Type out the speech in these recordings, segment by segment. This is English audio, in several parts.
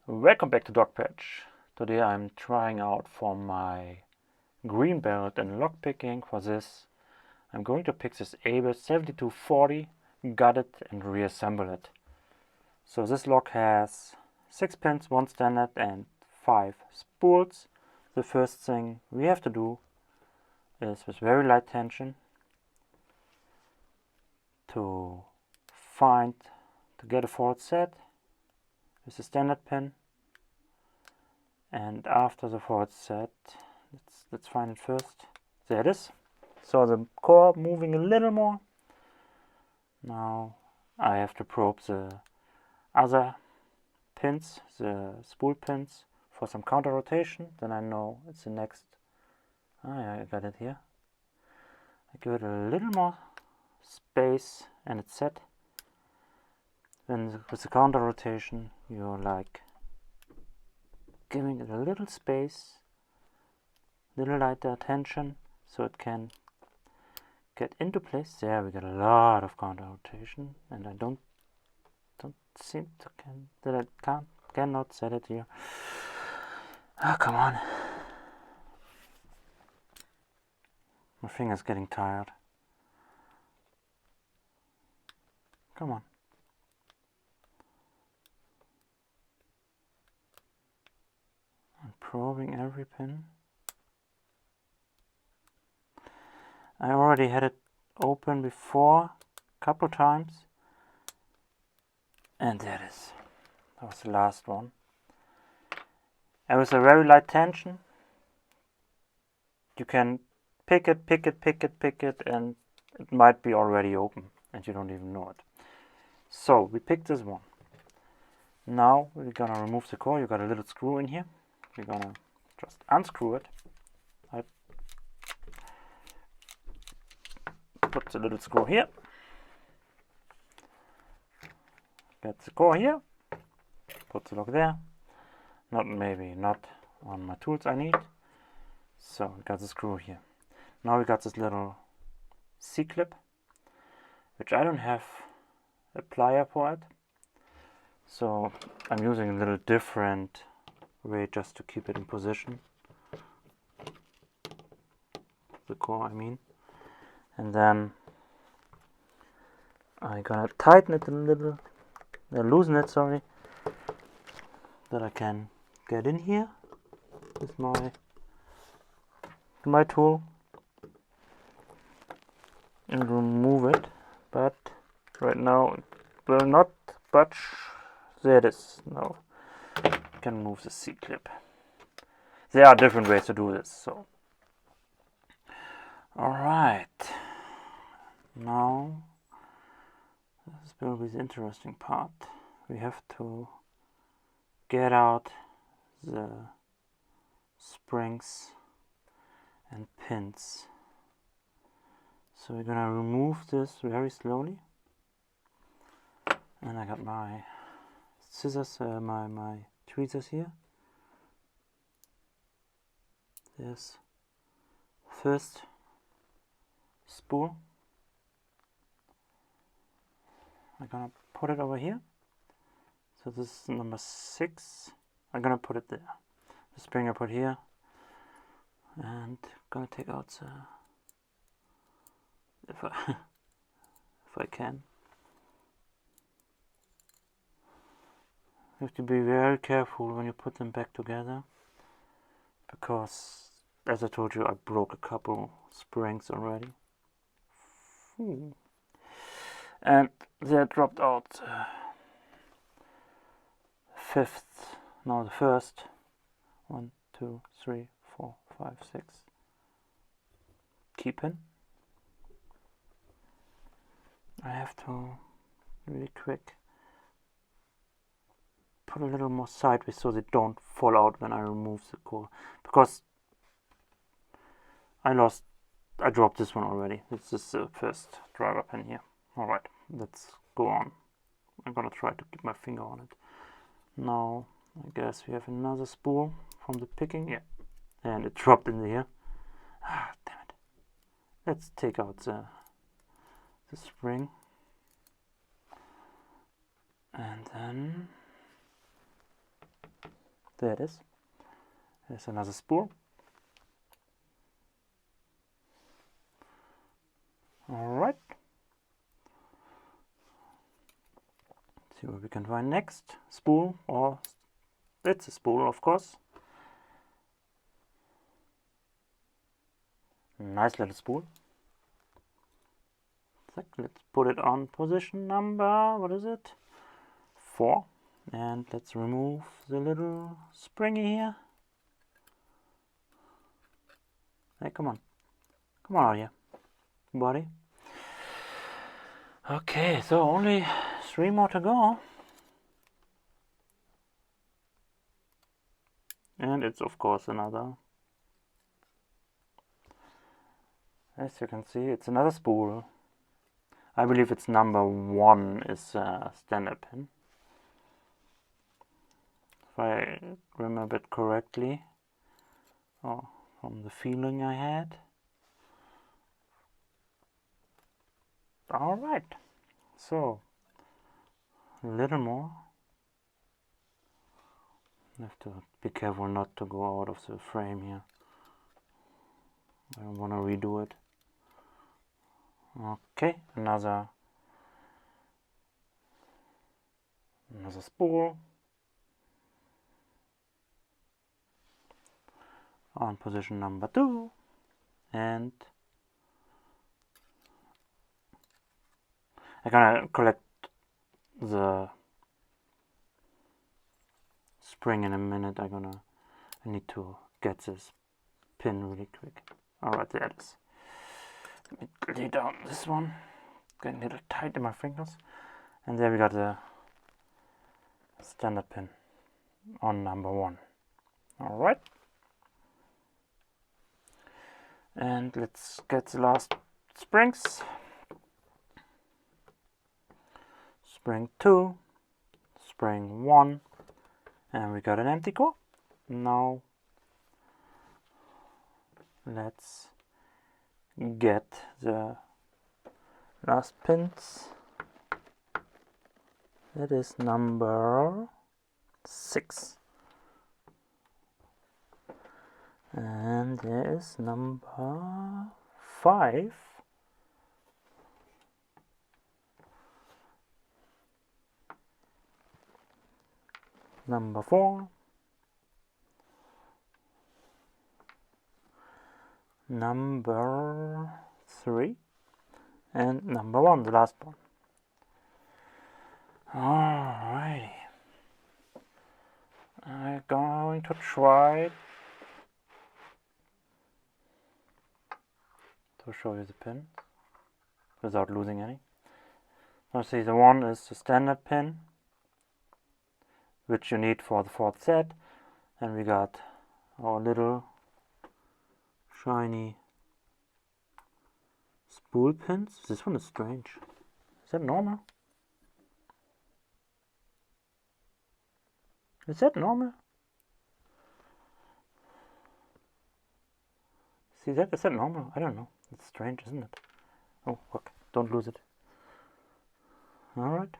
Welcome back to Lockpicking. Today I'm trying out for my green belt in lockpicking. For this I'm going to pick this Urhebers 7240, gut it and reassemble it. So this lock has 6 pins, 1 standard and 5 spools. The first thing we have to do is with very light tension to get a forward set with the standard pin, and after the forward set, let's find it first. There it is. So the core moving a little more. Now I have to probe the other pins, the spool pins, for some counter rotation. Then I know it's the next. Ah, yeah, I got it here. I give it a little more space and it's set. Then with the counter rotation, you're like giving it a little space, little lighter tension, so it can get into place. There we got a lot of counter rotation, and I don't seem to cannot set it here. Ah, come on. My finger's getting tired. Come on. I'm probing every pin. I already had it open before, a couple times. And there it is. That was the last one. And with a very light tension, you can pick it, and it might be already open, and you don't even know it. So we picked this one. Now we're gonna remove the core. You got a little screw in here. We're gonna just unscrew it. I put the little screw here. Get the core here. Put the lock there. Not on my tools I need. So we got the screw here. Now we got this little C-clip, which I don't have a plier for it. So I'm using a little different way just to keep it in position. The core, I mean. And then I'm gonna tighten it a little, loosen it, sorry, that I can get in here with my tool and remove it. But right now it will not budge. There it is. Now I can remove the C-clip. There are different ways to do this. So, all right. Now this will be the interesting part. We have to get out the springs and pins. So we're gonna remove this very slowly. And I got my scissors, my tweezers here. There's first spool. I'm gonna put it over here. So this is number 6. I'm gonna put it there. The spring I put here. And gonna take out the, if I can. You have to be very careful when you put them back together, because as I told you, I broke a couple springs already. And they dropped out the first 1, 2, 3, 4, 5, 6 key pin. I have to really quick put a little more sideways so they don't fall out when I remove the core, because I dropped this one already. This is the first driver pin here. Alright, let's go on. I'm gonna try to keep my finger on it. Now I guess we have another spool from the picking. Yeah, and it dropped in here. Ah, damn it. Let's take out the spring. And then There it is. There's another spool. Alright. See what we can find next. Spool, or it's a spool, of course. Nice little spool. Let's put it on position number, what is it? 4. And let's remove the little springy here. Hey, come on. Come on out here, buddy. Okay, so only 3 more to go. And it's of course another. As you can see, it's another spool. I believe it's number 1 is a standard pin. If I remember it correctly, or from the feeling I had. Alright, so a little more. I have to be careful not to go out of the frame here. I don't want to redo it. Okay, another spool on position number 2, and I'm gonna collect the spring in a minute. I need to get this pin really quick. Alright, there it is. Let me lay down this one. Getting a little tight in my fingers. And there we got the standard pin on number 1. Alright. And let's get the last springs. Spring 2, spring 1, and we got an empty core. Now let's get the last pins. That is number 6. And there is number 5. Number 4. Number 3. And number 1, the last one. Alrighty. I'm going to try to show you the pin without losing any. Now see, the one is the standard pin, which you need for the 4th set, and we got our little shiny spool pins. This one is strange. Is that normal? Is that normal? See that? Is that normal? I don't know. It's strange, isn't it? Oh, look. Don't lose it. Alright.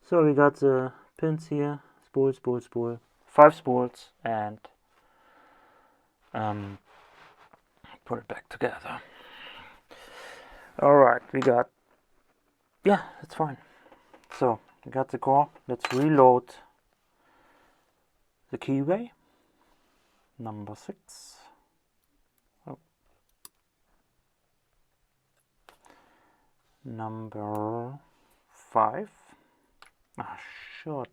So we got the pins here. Spool, spool, spool. 5 spools, and put it back together. Alright, we got, yeah, that's fine. So we got the core. Let's reload the keyway. Number 6. Oh. Number 5. Ah, shoot.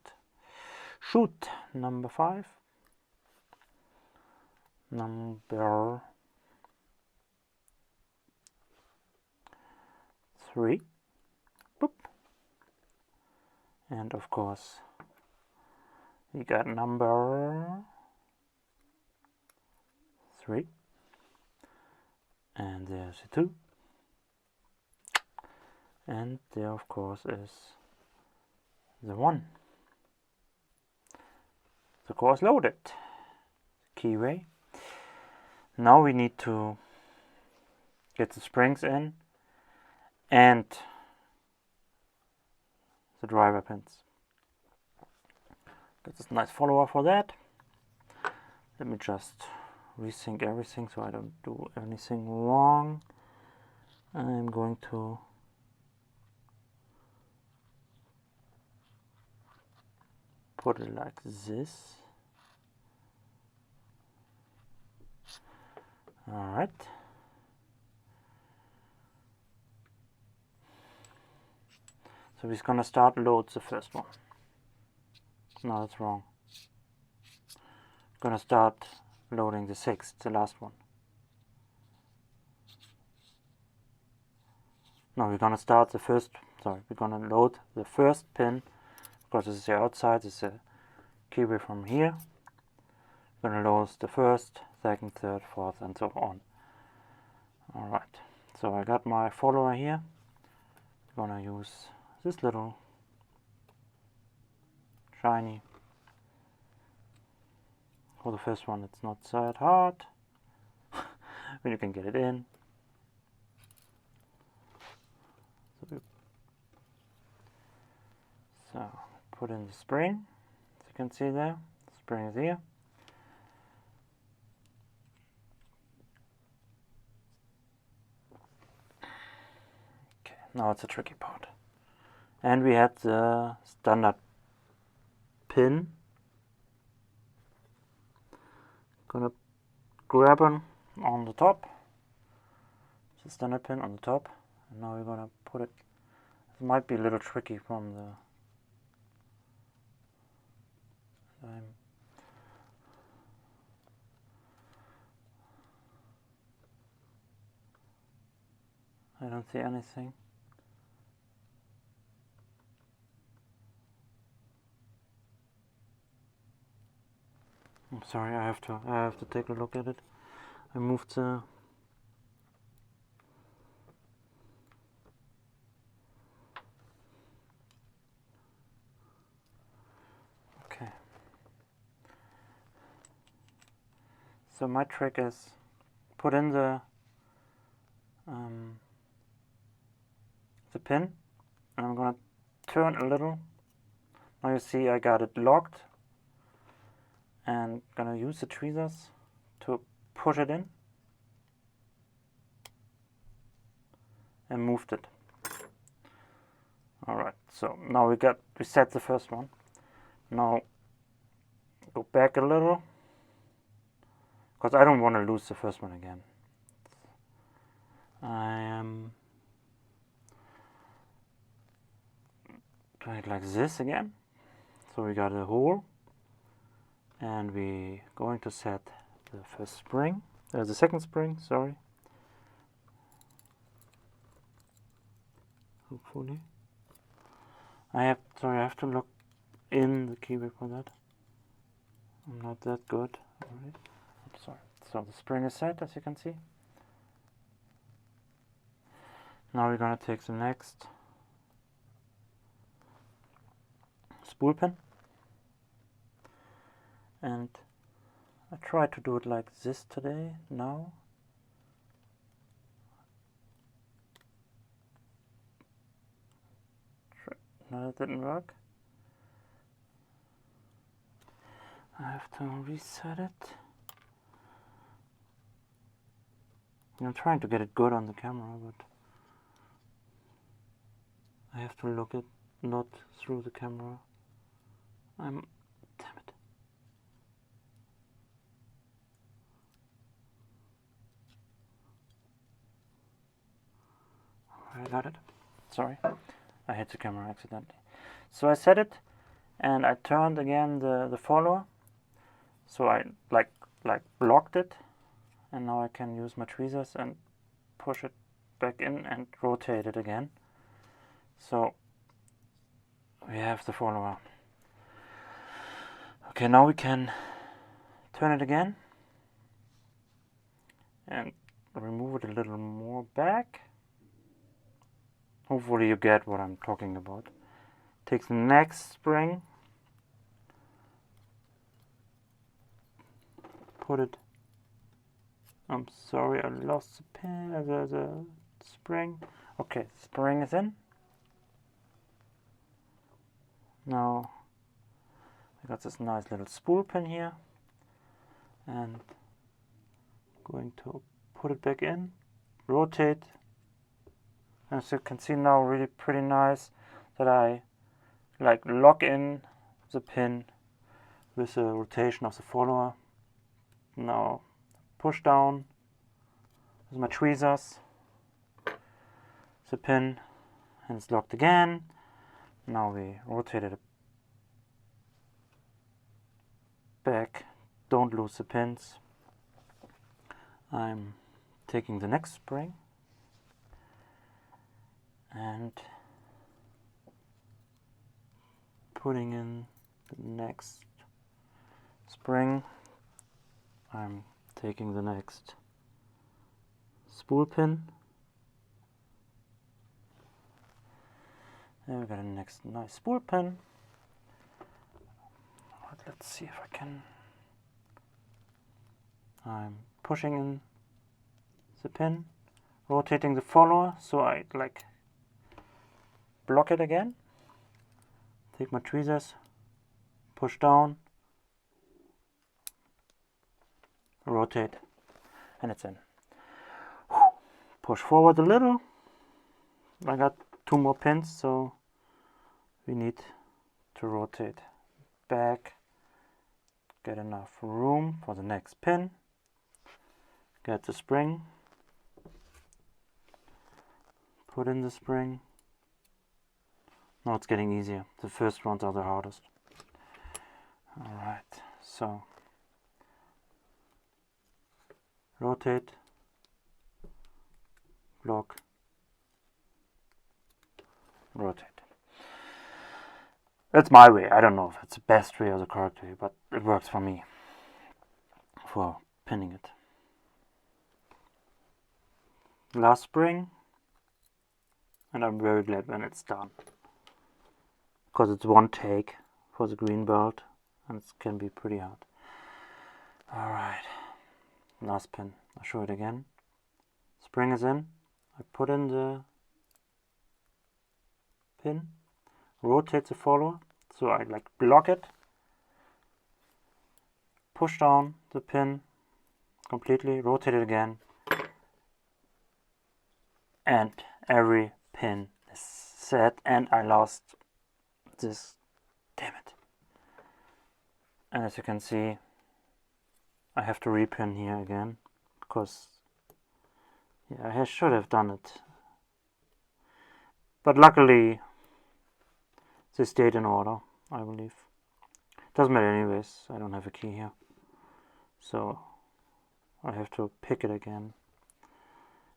Number 5. Number 3. Boop. And of course we got number 3. And there's a 2. And there of course is the 1. The core is loaded. Keyway. Now we need to get the springs in and the driver pins. got this nice follower for that. Let me just resync everything so I don't do anything wrong. I'm going to put it like this. Alright. So we're gonna start load the first one. No, that's wrong. Gonna start loading the sixth, the last one. No, we're gonna start the first, sorry, we're gonna load the first pin, because this is the outside, this is a keyway from here. We're gonna load the first, second, third, fourth, and so on. Alright, so I got my follower here. I'm gonna use this little shiny. For the first one, it's not that hard when you can get it in. So put in the spring, as you can see there, the spring is here. Okay, now it's a tricky part. And we had the standard pin. Gonna grab them on the top, the standard pin on the top, and now we're gonna put it. It might be a little tricky from the I don't see anything. I'm sorry, I have to take a look at it. I moved the okay. So my trick is put in the pin, and I'm gonna turn a little. Now you see I got it locked, and gonna use the tweezers to push it in and moved it. Alright, so now we set the first one. Now go back a little, because I don't want to lose the first one again. I am doing it like this again. So we got a hole, and we're going to set the first spring, the second spring, sorry. Hopefully. I have to look in the keyway for that. I'm not that good. Alright. I'm sorry. So the spring is set, as you can see. Now we're gonna take the next spool pin, and I tried to do it like this today. Now no, that didn't work. I have to reset it. I'm trying to get it good on the camera, but I have to look it not through the camera. Damn it. I got it. Sorry, I hit the camera accidentally. So I set it, and I turned again the follower. So I like blocked it, and now I can use my tweezers and push it back in and rotate it again. So we have the follower. Okay, now we can turn it again and remove it a little more back. Hopefully you get what I'm talking about. Take the next spring, put it. I'm sorry, I lost the pin, the spring. Okay, spring is in. Now I got this nice little spool pin here, and going to put it back in, rotate. As you can see now, really pretty nice that I like lock in the pin with the rotation of the follower. Now push down with my tweezers the pin, and it's locked again. Now we rotate it back, don't lose the pins. I'm taking the next spring and putting in the next spring. I'm taking the next spool pin. There we got a next nice spool pin. Right, let's see if I can. I'm pushing in the pin, rotating the follower so I like block it again. Take my tweezers, push down, rotate, and it's in. Push forward a little. I got 2 more pins, so we need to rotate back, get enough room for the next pin, get the spring, put in the spring. Now it's getting easier. The first ones are the hardest. Alright, so rotate, block, rotate. That's my way. I don't know if it's the best way or the correct way, but it works for me for pinning it. Last spring, and I'm very glad when it's done, because it's one take for the green belt and it can be pretty hard. Alright, last pin. I'll show it again. Spring is in. I put in the pin, rotate the follower, so I like block it, push down the pin completely, rotate it again, and every pin is set, and I lost this, damn it. And as you can see, I have to repin here again, because yeah, I should have done it, but luckily they stayed in order, I believe. Doesn't matter anyways, I don't have a key here, so I have to pick it again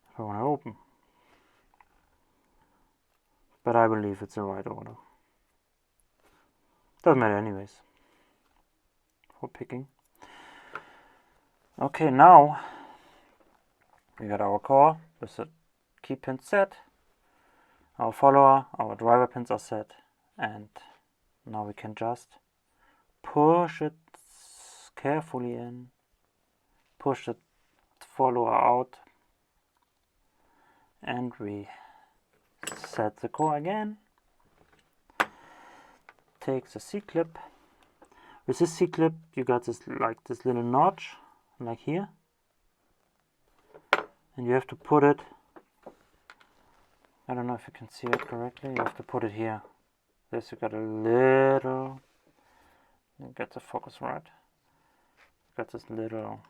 if I want to open. But I believe it's the right order. Doesn't matter anyways for picking. Okay, now we got our core with the key pin set, our follower, our driver pins are set, and now we can just push it carefully in, push the follower out, and we set the core again. Take the C-clip. With this C-clip you got this like this little notch like here, and you have to put it, I don't know if you can see it correctly, you have to put it here. This you got a little, get the focus right, got this little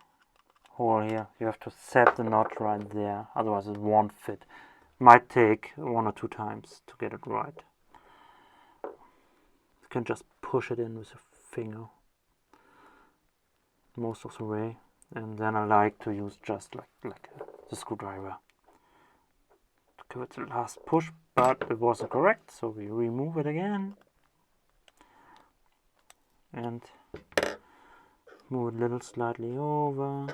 hole here. You have to set the knot right there, otherwise it won't fit. Might take 1 or 2 times to get it right. You can just push it in with a finger most of the way, and then I like to use just like the screwdriver to give it the last push, but it wasn't correct, so we remove it again and move it a little slightly over.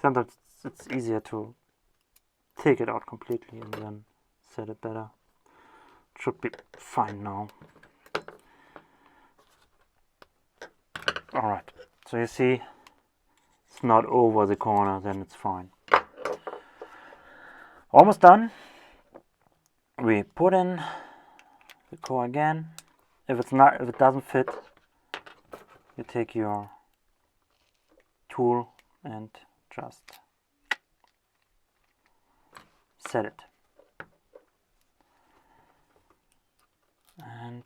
Sometimes it's easier to take it out completely and then set it better. It should be fine now. Alright, so you see it's not over the corner, then it's fine. Almost done. We put in the core again. if it doesn't fit, you take your tool and just set it. And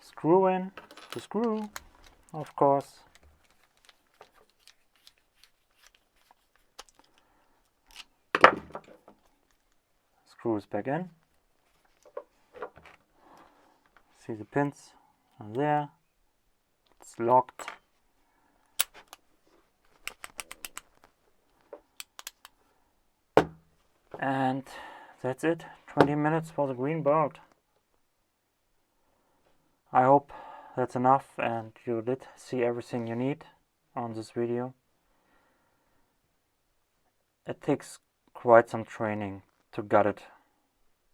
screw in the screw, of course. Screws back in. See the pins are there. It's locked. And that's it. 20 minutes for the green bolt. I hope that's enough and you did see everything you need on this video. It takes quite some training to gut it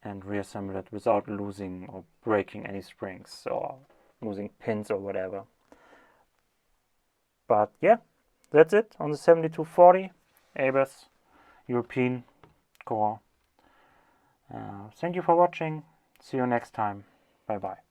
and reassemble it without losing or breaking any springs or losing pins or whatever. But yeah, that's it on the 7240 Urhebers European core. Thank you for watching. See you next time. Bye bye.